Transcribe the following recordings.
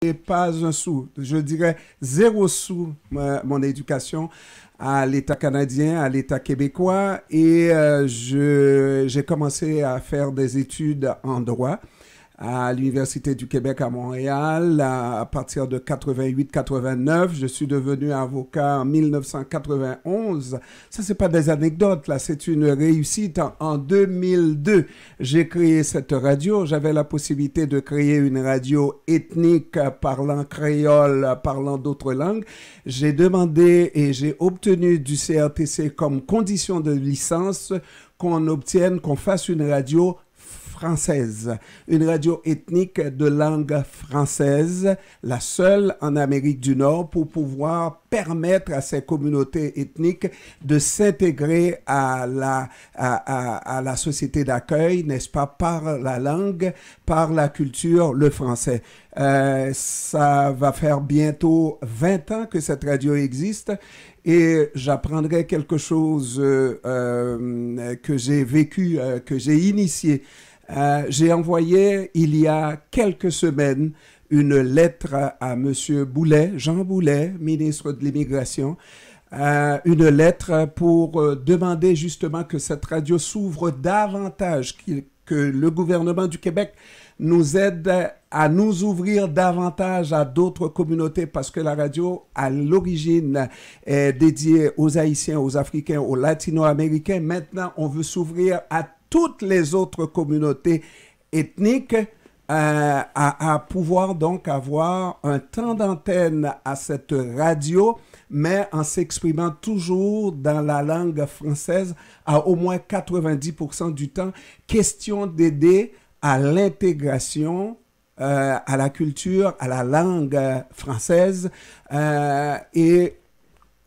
Et pas un sou, je dirais zéro sou, mon éducation à l'État canadien, à l'État québécois. Et j'ai commencé à faire des études en droit à l'Université du Québec à Montréal à partir de 88-89. Je suis devenu avocat en 1991. Ça, c'est pas des anecdotes, là, c'est une réussite. En 2002, j'ai créé cette radio. J'avais la possibilité de créer une radio ethnique parlant créole, parlant d'autres langues. J'ai demandé et j'ai obtenu du CRTC comme condition de licence qu'on fasse une radio française, une radio ethnique de langue française, la seule en Amérique du Nord pour pouvoir permettre à ces communautés ethniques de s'intégrer à la société d'accueil, n'est-ce pas, par la langue, par la culture, le français. Ça va faire bientôt 20 ans que cette radio existe et j'apprendrai quelque chose que j'ai vécu, que j'ai initié. J'ai envoyé il y a quelques semaines une lettre à M. Boulet, Jean Boulet, ministre de l'Immigration, une lettre pour demander justement que cette radio s'ouvre davantage, que le gouvernement du Québec nous aide à nous ouvrir davantage à d'autres communautés parce que la radio, à l'origine, est dédiée aux Haïtiens, aux Africains, aux Latino-Américains. Maintenant, on veut s'ouvrir à toutes les autres communautés ethniques à pouvoir donc avoir un temps d'antenne à cette radio, mais en s'exprimant toujours dans la langue française à au moins 90% du temps. Question d'aider à l'intégration, à la culture, à la langue française et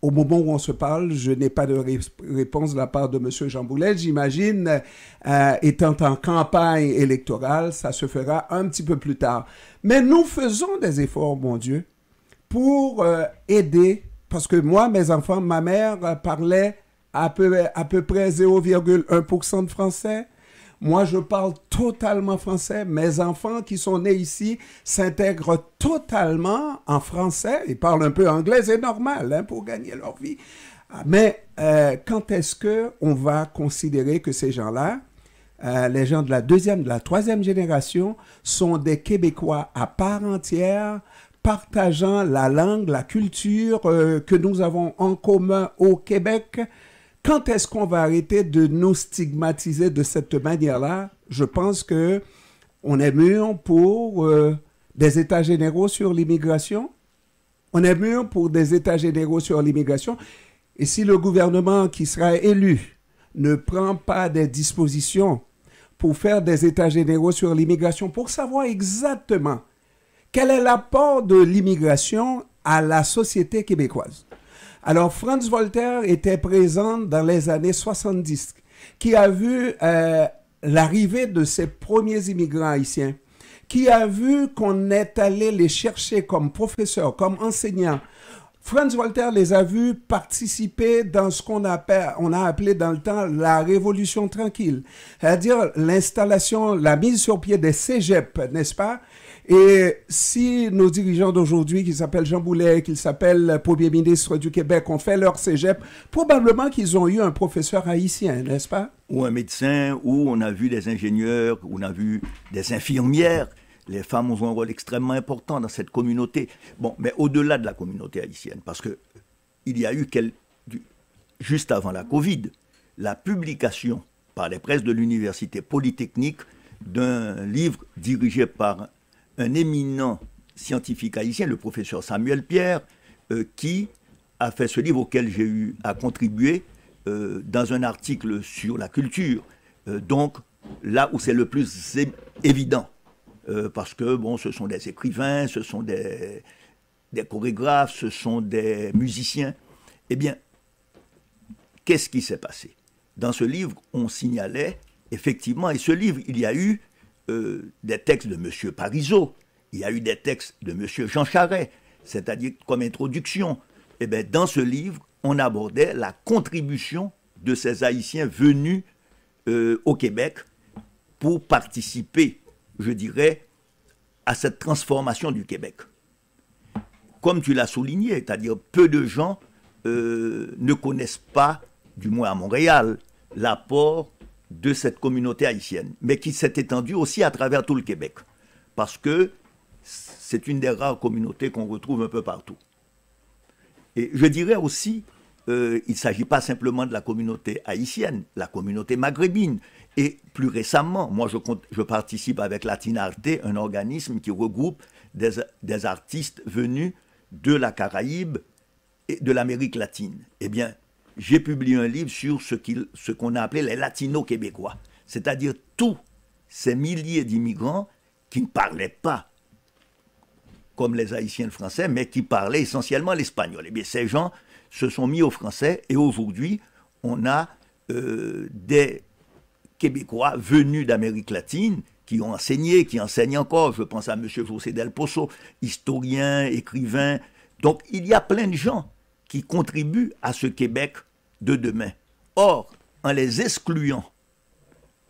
au moment où on se parle, je n'ai pas de réponse de la part de M. Jean Boulet. J'imagine, étant en campagne électorale, ça se fera un petit peu plus tard. Mais nous faisons des efforts, mon Dieu, pour aider, parce que moi, mes enfants, ma mère parlait à peu près 0,1% de français. Moi, je parle totalement français. Mes enfants qui sont nés ici s'intègrent totalement en français. Ils parlent un peu anglais, c'est normal hein, pour gagner leur vie. Mais quand est-ce qu'on va considérer que ces gens-là, les gens de la deuxième, de la troisième génération, sont des Québécois à part entière, partageant la langue, la culture que nous avons en commun au Québec? Quand est-ce qu'on va arrêter de nous stigmatiser de cette manière-là? Je pense qu'on est mûr pour des états généraux sur l'immigration. On est mûr pour des états généraux sur l'immigration. Et si le gouvernement qui sera élu ne prend pas des dispositions pour faire des états généraux sur l'immigration, pour savoir exactement quel est l'apport de l'immigration à la société québécoise. Alors, Franz Voltaire était présent dans les années 70, qui a vu l'arrivée de ces premiers immigrants haïtiens, qui a vu qu'on est allé les chercher comme professeurs, comme enseignants. Franz Voltaire les a vus participer dans ce on a appelé dans le temps la Révolution tranquille, c'est-à-dire l'installation, la mise sur pied des cégeps, n'est-ce pas? Et si nos dirigeants d'aujourd'hui, qui s'appellent Jean Boulet, qui s'appellent Premier ministre du Québec, ont fait leur cégep, probablement qu'ils ont eu un professeur haïtien, n'est-ce pas? Ou un médecin, ou on a vu des ingénieurs, ou on a vu des infirmières. Les femmes ont un rôle extrêmement important dans cette communauté. Bon, mais au-delà de la communauté haïtienne, parce que il y a eu, juste avant la Covid, la publication par les presses de l'Université Polytechnique d'un livre dirigé par un éminent scientifique haïtien, le professeur Samuel Pierre, qui a fait ce livre auquel j'ai eu à contribuer dans un article sur la culture. Donc, là où c'est le plus évident, parce que, bon, ce sont des écrivains, ce sont des chorégraphes, ce sont des musiciens. Eh bien, qu'est-ce qui s'est passé? Dans ce livre, on signalait, effectivement, et ce livre, il y a eu des textes de M. Parizeau, il y a eu des textes de M. Jean Charest, c'est-à-dire comme introduction. Eh bien, dans ce livre, on abordait la contribution de ces Haïtiens venus au Québec pour participer, je dirais, à cette transformation du Québec. comme tu l'as souligné, c'est-à-dire peu de gens ne connaissent pas, du moins à Montréal, l'apport de cette communauté haïtienne, mais qui s'est étendue aussi à travers tout le Québec, parce que c'est une des rares communautés qu'on retrouve un peu partout. Et je dirais aussi, il ne s'agit pas simplement de la communauté haïtienne, la communauté maghrébine. Et plus récemment, moi je participe avec Latinarte, un organisme qui regroupe des artistes venus de la Caraïbe et de l'Amérique latine. Eh bien, j'ai publié un livre sur ce qu'on a appelé les latino-québécois, c'est-à-dire tous ces milliers d'immigrants qui ne parlaient pas comme les Haïtiens français, mais qui parlaient essentiellement l'espagnol. Eh bien, ces gens se sont mis au français et aujourd'hui, on a des Québécois venus d'Amérique latine qui ont enseigné, qui enseignent encore. Je pense à M. José Del Pozo, historien, écrivain. Donc, il y a plein de gens qui contribuent à ce Québec de demain. Or, en les excluant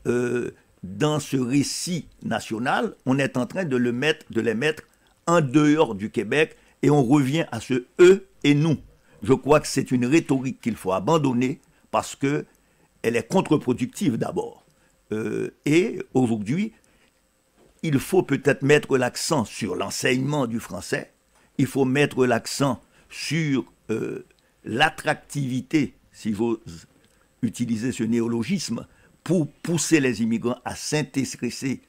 dans ce récit national, on est en train de les mettre en dehors du Québec et on revient à ce « eux » et « nous ». Je crois que c'est une rhétorique qu'il faut abandonner parce qu'elle est contre-productive d'abord. Et aujourd'hui, il faut peut-être mettre l'accent sur l'enseignement du français, il faut mettre l'accent sur l'attractivité, si j'ose utiliser ce néologisme, pour pousser les immigrants à s'intéresser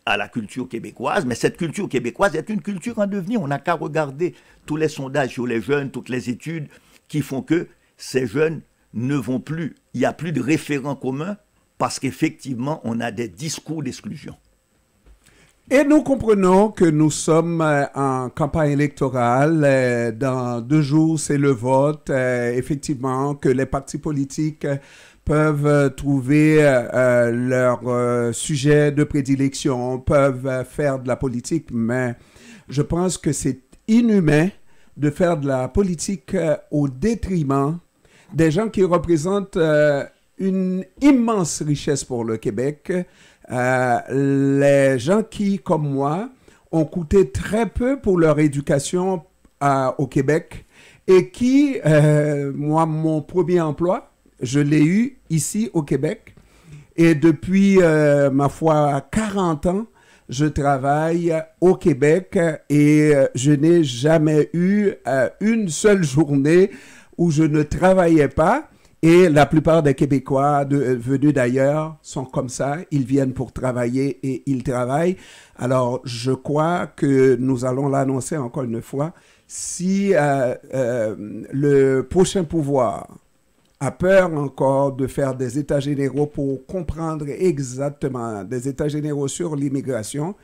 à la culture québécoise. Mais cette culture québécoise est une culture en devenir. On n'a qu'à regarder tous les sondages sur les jeunes, toutes les études qui font que ces jeunes ne vont plus. Il n'y a plus de référents communs parce qu'effectivement, on a des discours d'exclusion. Et nous comprenons que nous sommes en campagne électorale. Dans 2 jours, c'est le vote. Effectivement, que les partis politiques peuvent trouver leur sujet de prédilection, peuvent faire de la politique, mais je pense que c'est inhumain de faire de la politique au détriment des gens qui représentent une immense richesse pour le Québec. Les gens qui, comme moi, ont coûté très peu pour leur éducation au Québec et qui, moi, mon premier emploi, je l'ai eu ici au Québec et depuis, ma foi, 40 ans, je travaille au Québec et je n'ai jamais eu une seule journée où je ne travaillais pas. Et la plupart des Québécois venus d'ailleurs sont comme ça. Ils viennent pour travailler et ils travaillent. Alors, je crois que nous allons l'annoncer encore une fois. Si le prochain pouvoir a peur encore de faire des états généraux pour comprendre exactement des états généraux sur l'immigration,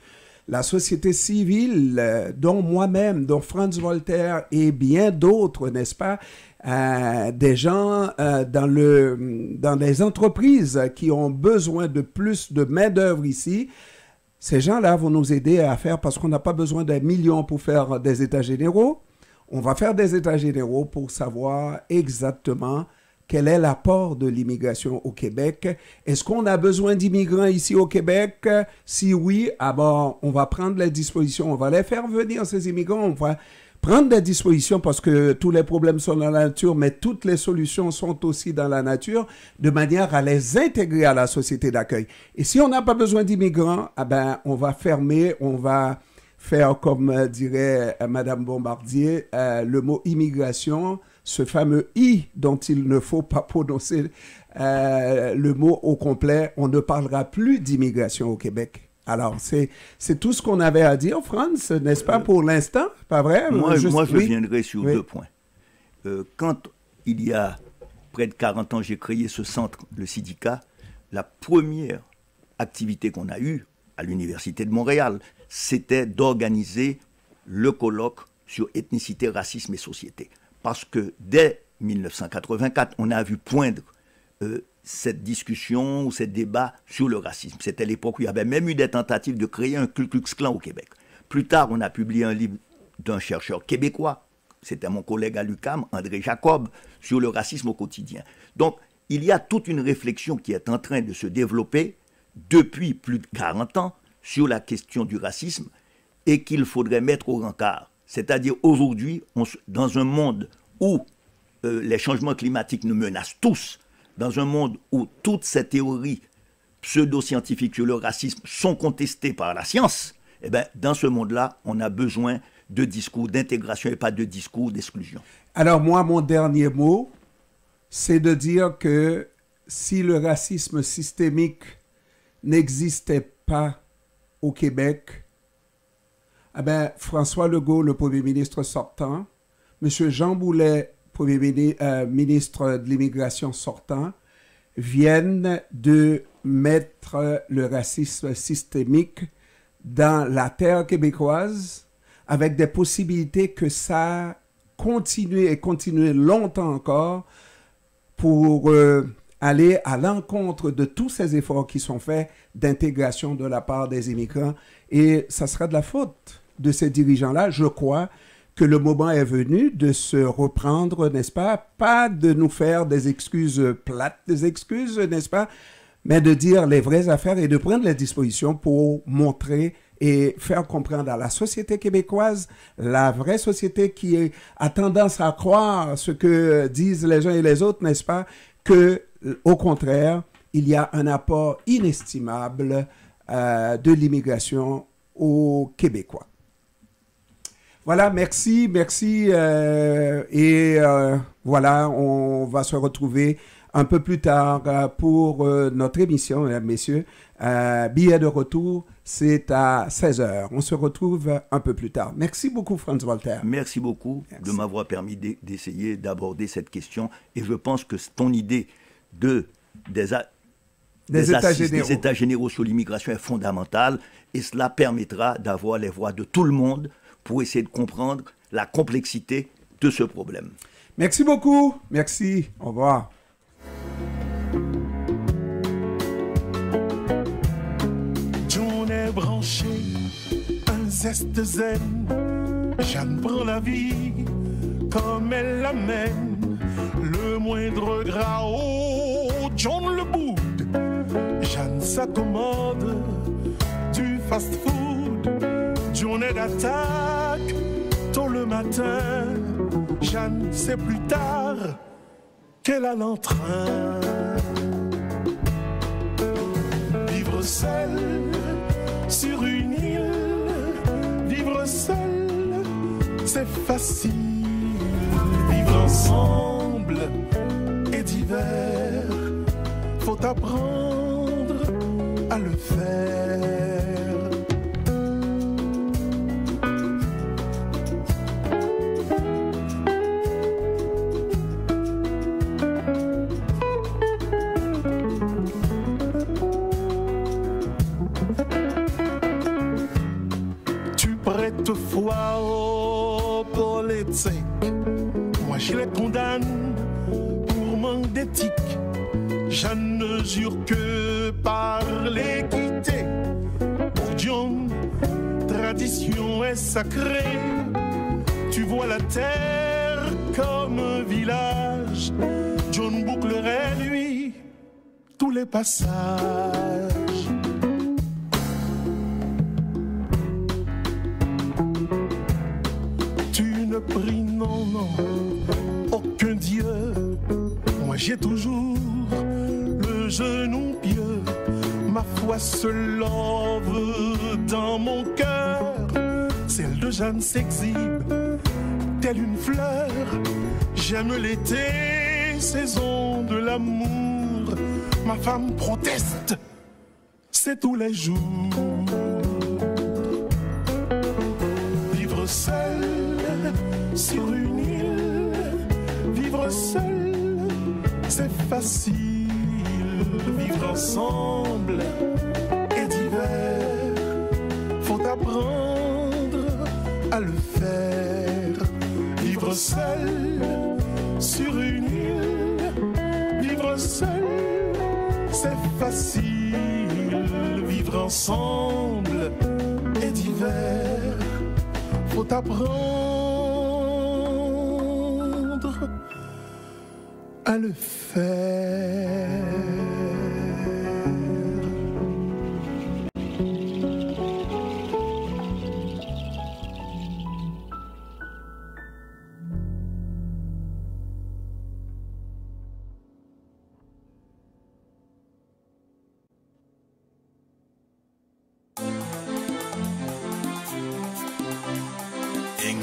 la société civile, dont moi-même, dont Franz Voltaire et bien d'autres, n'est-ce pas, des gens dans les entreprises qui ont besoin de plus de main-d'œuvre ici, ces gens-là vont nous aider à faire, parce qu'on n'a pas besoin d'un million pour faire des états généraux. On va faire des états généraux pour savoir exactement quel est l'apport de l'immigration au Québec. Est-ce qu'on a besoin d'immigrants ici au Québec? Si oui, on va prendre les dispositions, on va les faire venir, ces immigrants, on va prendre des dispositions parce que tous les problèmes sont dans la nature, mais toutes les solutions sont aussi dans la nature, de manière à les intégrer à la société d'accueil. Et si on n'a pas besoin d'immigrants, on va fermer, on va faire, comme dirait Madame Bombardier, le mot immigration, ce fameux « i » dont il ne faut pas prononcer le mot au complet. On ne parlera plus d'immigration au Québec. Alors, c'est tout ce qu'on avait à dire, Franz, n'est-ce pas, pour l'instant? Pas vrai? Moi, je viendrai sur 2 points. Quand il y a près de 40 ans, j'ai créé ce centre, le Syndicat, la première activité qu'on a eue à l'Université de Montréal, c'était d'organiser le colloque sur ethnicité, racisme et société. Parce que dès 1984, on a vu poindre cette discussion ou ce débat sur le racisme. C'était l'époque où il y avait même eu des tentatives de créer un Ku Klux Klan au Québec. Plus tard, on a publié un livre d'un chercheur québécois, c'était mon collègue à l'UQAM, André Jacob, sur le racisme au quotidien. Donc, il y a toute une réflexion qui est en train de se développer depuis plus de 40 ans sur la question du racisme et qu'il faudrait mettre au rencard. C'est-à-dire aujourd'hui, dans un monde où les changements climatiques nous menacent tous, dans un monde où toutes ces théories pseudo-scientifiques sur le racisme sont contestées par la science, eh bien, dans ce monde-là, on a besoin de discours d'intégration et pas de discours d'exclusion. Alors moi, mon dernier mot, c'est de dire que si le racisme systémique n'existait pas au Québec, eh bien, François Legault, le Premier ministre sortant, M. Jean Boulet, ministre de l'Immigration sortant, viennent de mettre le racisme systémique dans la terre québécoise avec des possibilités que ça continue et continuer longtemps encore pour aller à l'encontre de tous ces efforts qui sont faits d'intégration de la part des immigrants. Et ça sera de la faute de ces dirigeants-là, je crois, que le moment est venu de se reprendre, n'est-ce pas? Pas de nous faire des excuses plates, des excuses, n'est-ce pas? Mais de dire les vraies affaires et de prendre les dispositions pour montrer et faire comprendre à la société québécoise, la vraie société qui a tendance à croire ce que disent les uns et les autres, n'est-ce pas? Que, au contraire, il y a un apport inestimable de l'immigration aux Québécois. Voilà, merci. Voilà, on va se retrouver un peu plus tard pour notre émission, mesdames, messieurs. Billet de retour, c'est à 16h. On se retrouve un peu plus tard. Merci beaucoup, Franz Walter. Merci beaucoup de m'avoir permis d'essayer d'aborder cette question. Et je pense que ton idée des États généraux sur l'immigration est fondamentale. Et cela permettra d'avoir les voix de tout le monde pour essayer de comprendre la complexité de ce problème. Merci beaucoup. Merci. Au revoir. John est branché, un zeste zen. Jeanne prend la vie comme elle l'amène. Le moindre gras, oh, John le boude. Jeanne s'accommode du fast-food. John est d'attaque tôt le matin. Jeanne sait plus tard qu'elle a l'entrain. Vivre seul sur une île, vivre seul, c'est facile. Vivre ensemble et d'hiver, faut apprendre à le faire. Foi aux politiques, moi je les condamne pour manque d'éthique. Je ne jure que par l'équité. Pour John, tradition est sacrée. Tu vois la terre comme un village. John bouclerait lui tous les passages. Prie, non, aucun Dieu. Moi j'ai toujours le genou pieux. Ma foi se love dans mon cœur. Celle de Jeanne s'exhibe telle une fleur. J'aime l'été, saison de l'amour. Ma femme proteste, c'est tous les jours. Vivre seul sur une île, vivre seul, c'est facile. Vivre ensemble et d'hiver, faut apprendre à le faire. Vivre seul sur une île, vivre seul, c'est facile. Vivre ensemble et d'hiver, faut apprendre à le faire.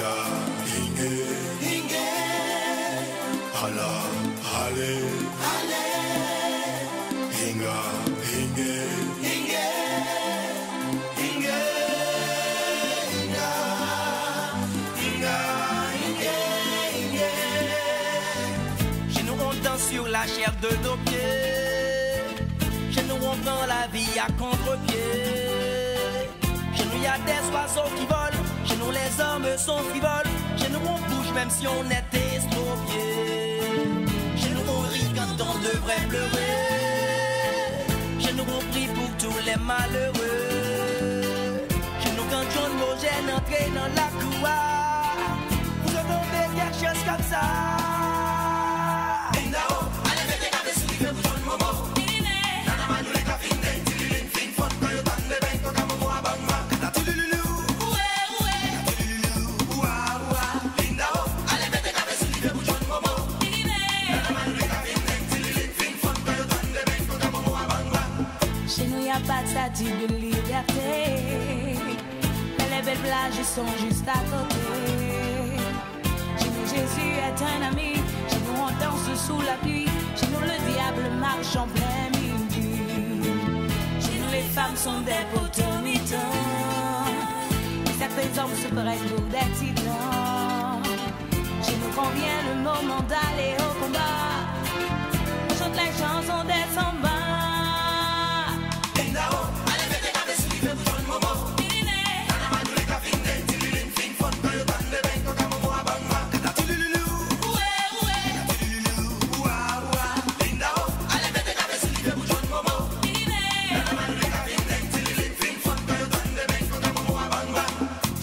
Inga, inge, inge, hala, hale, hale, inga, inge, inge, inge, inga, inga, inge, inge. Chez nous on danse sur la chair de nos pieds. Chez nous on prend la vie à contre-pied. Chez nous y a des oiseaux qui volent. Chez nous les hommes sont frivoles. Chez nous on bouge même si on est estropié. Chez nous on rit quand on devrait pleurer. Chez nous on prie pour tous les malheureux. Chez nous quand John Mogène entrait dans la cour, vous entendez quelque chose comme ça. Pas de statue de liberté, mais les belles plages sont juste à côté. Chez nous Jésus est un ami, chez nous on danse sous la pluie, chez nous le diable marche en plein midi. Chez nous les femmes sont des potomitons, et certains hommes se prennent pour des titans. Chez nous quand vient le moment d'aller au combat, on chante les chansons des sambas.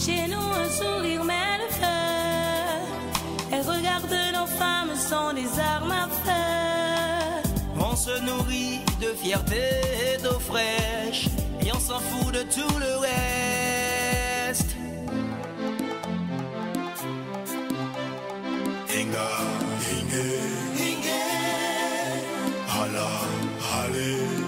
Chez nous un sourire met le feu, et regarde nos femmes sont des armes à feu. On se nourrit de fierté et d'eau fraîche, et on s'en fout de tout le reste. Inga, inge, inge, hala, hale.